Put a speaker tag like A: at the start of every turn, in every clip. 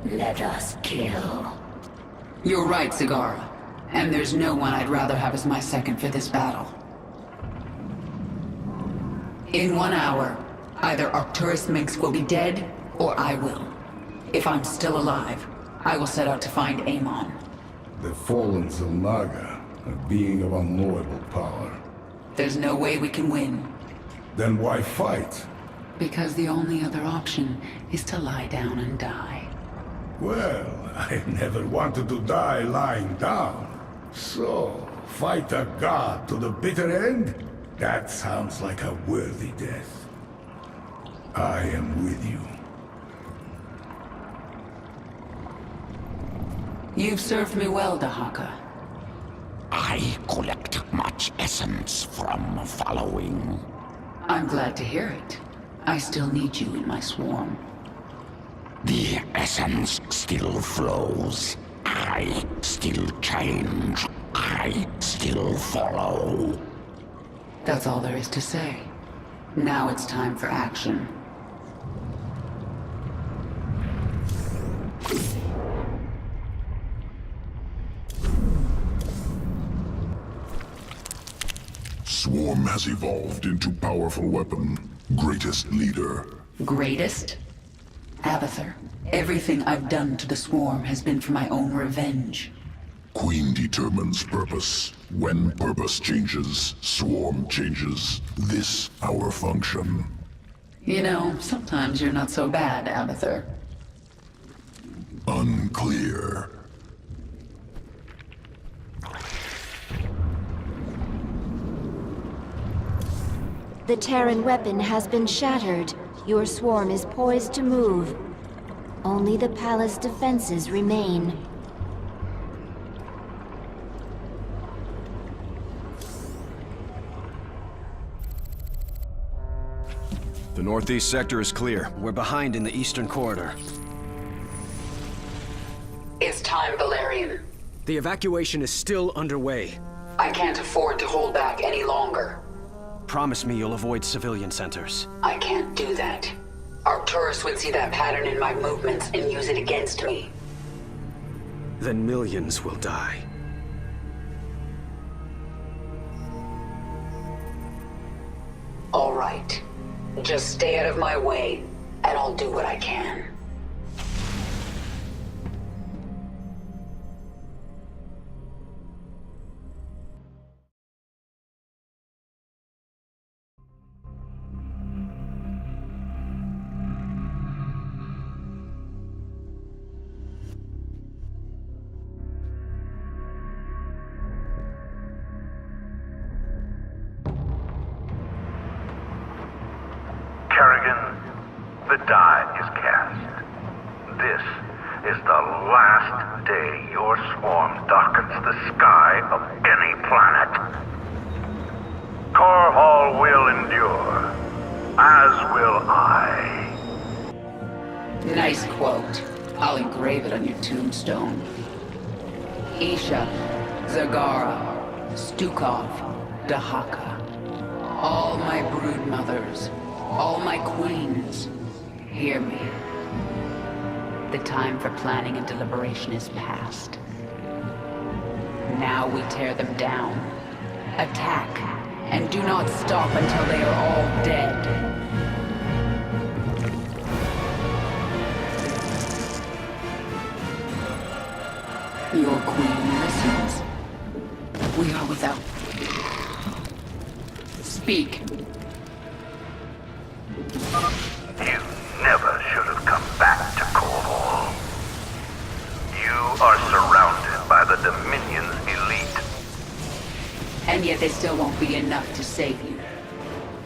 A: Let us kill.
B: You're right, Zagara. And there's no one I'd rather have as my second for this battle. In 1 hour, either Arcturus Minsk will be dead, or I will. If I'm still alive, I will set out to find Amon.
C: The fallen Zalnaga, a being of unknowable power.
B: There's no way we can win.
C: Then why fight?
B: Because the only other option is to lie down and die.
C: Well, I never wanted to die lying down. So, fight a god to the bitter end? That sounds like a worthy death. I am with you.
B: You've served me well, Dahaka.
A: I collect much essence from following.
B: I'm glad to hear it. I still need you in my swarm.
A: The essence still flows. I still change. I still follow.
B: That's all there is to say. Now it's time for action.
D: Swarm has evolved into powerful weapon. Greatest leader.
B: Greatest? Abathur, everything I've done to the swarm has been for my own revenge.
D: Queen determines purpose. When purpose changes, swarm changes. This our function.
B: You know, sometimes you're not so bad, Abathur.
D: Unclear.
E: The Terran weapon has been shattered. Your swarm is poised to move. Only the palace defenses remain.
F: The northeast sector is clear. We're behind in the eastern corridor.
B: It's time, Valerian.
F: The evacuation is still underway.
B: I can't afford to hold back any longer.
F: Promise me you'll avoid civilian centers.
B: I can't do that. Arcturus would see that pattern in my movements and use it against me.
F: Then millions will die.
B: All right. Just stay out of my way, and I'll do what I can.
G: The die is cast. This is the last day your swarm darkens the sky of any planet. Korhal will endure, as will I.
B: Nice quote. I'll engrave it on your tombstone. Isha, Zagara, Stukov, Dahaka. All my brood mothers, all my queens. Hear me. The time for planning and deliberation is past. Now we tear them down. Attack, and do not stop until they are all dead. Your queen listens. We are without... Speak.
G: You never should have come back to Korhal. You are surrounded by the Dominion's elite.
B: And yet there still won't be enough to save you.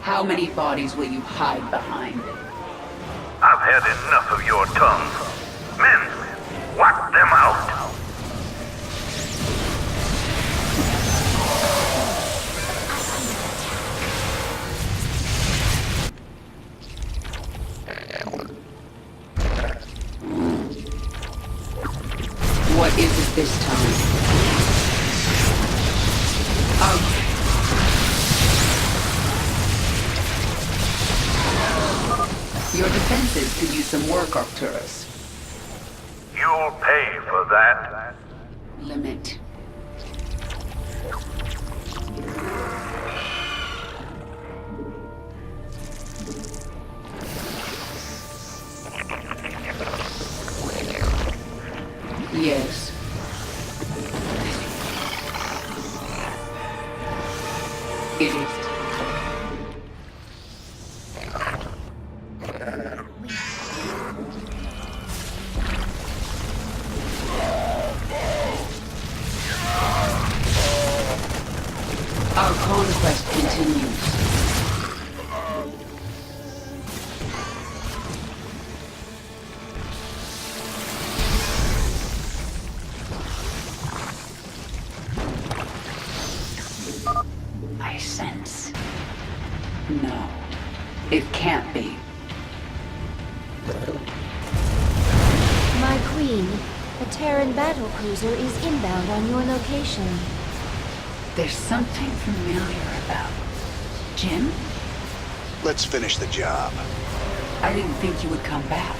B: How many bodies will you hide behind?
G: I've had enough of your tongue. Men, whack them out.
B: What is it this time? Your defenses could use some work, Arcturus.
G: You'll pay for that.
B: Limit. Yes. It is. Our conquest continues. I sense. No, it can't be.
E: My queen, a Terran battlecruiser is inbound on your location.
B: There's something familiar about Jim?
H: Let's finish the job.
B: I didn't think you would come back.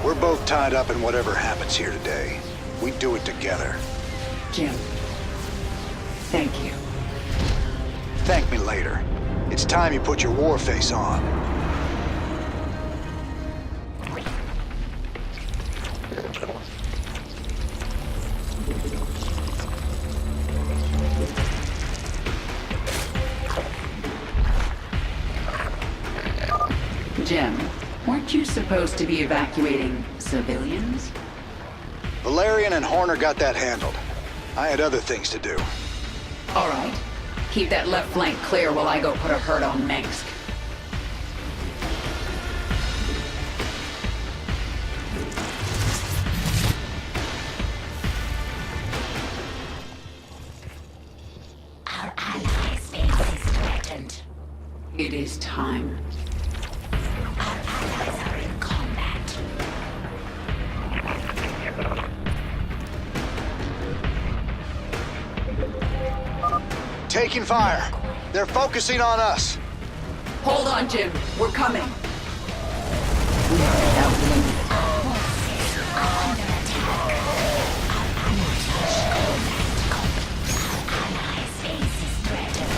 H: We're both tied up in whatever happens here today. We do it together.
B: Jim, thank you.
H: Thank me later. It's time you put your war face on.
B: Jim, weren't you supposed to be evacuating civilians?
H: Valerian and Horner got that handled. I had other things to do.
B: All right. Keep that left flank clear while I go put a hurt on Minsk.
A: Our allies' base is threatened.
B: It is time.
A: Our allies are in combat.
H: Taking fire. They're focusing on us.
B: Hold on, Jim. We're coming. We are without limit.
A: Allies' base is threatened.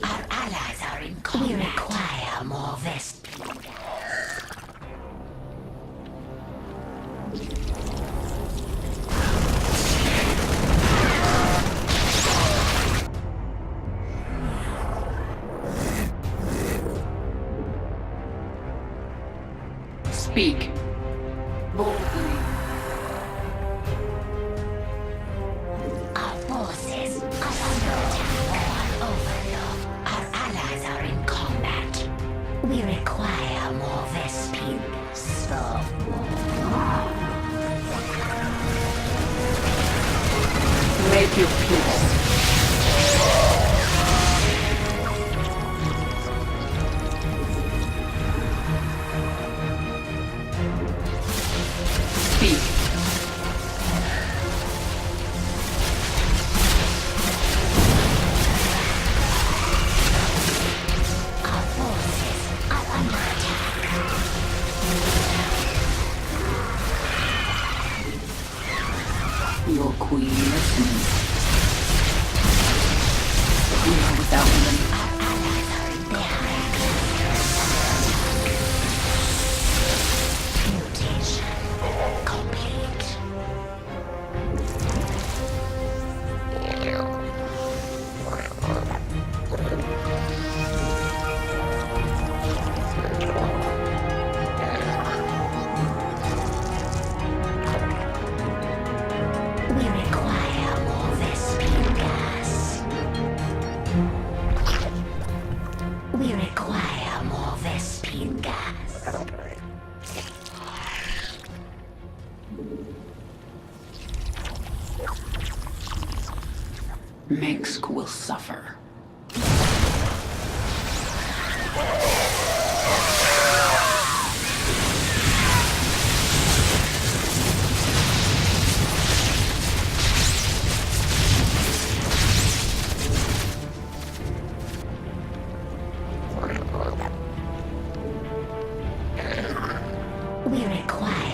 A: Our allies are in combat. We require more Vespene gas.
B: Speak. Boldly.
A: Our forces are under attack all over you. Our allies are in combat. We require more Vespene gas.
B: Make your peace. Speak.
A: Our forces are under attack.
B: Your queen listens. We are without limit.
A: Our allies are in behind. Mutation complete. We require more Vespene gas. We require more Vespene gas.
B: Minsk will suffer.
A: We require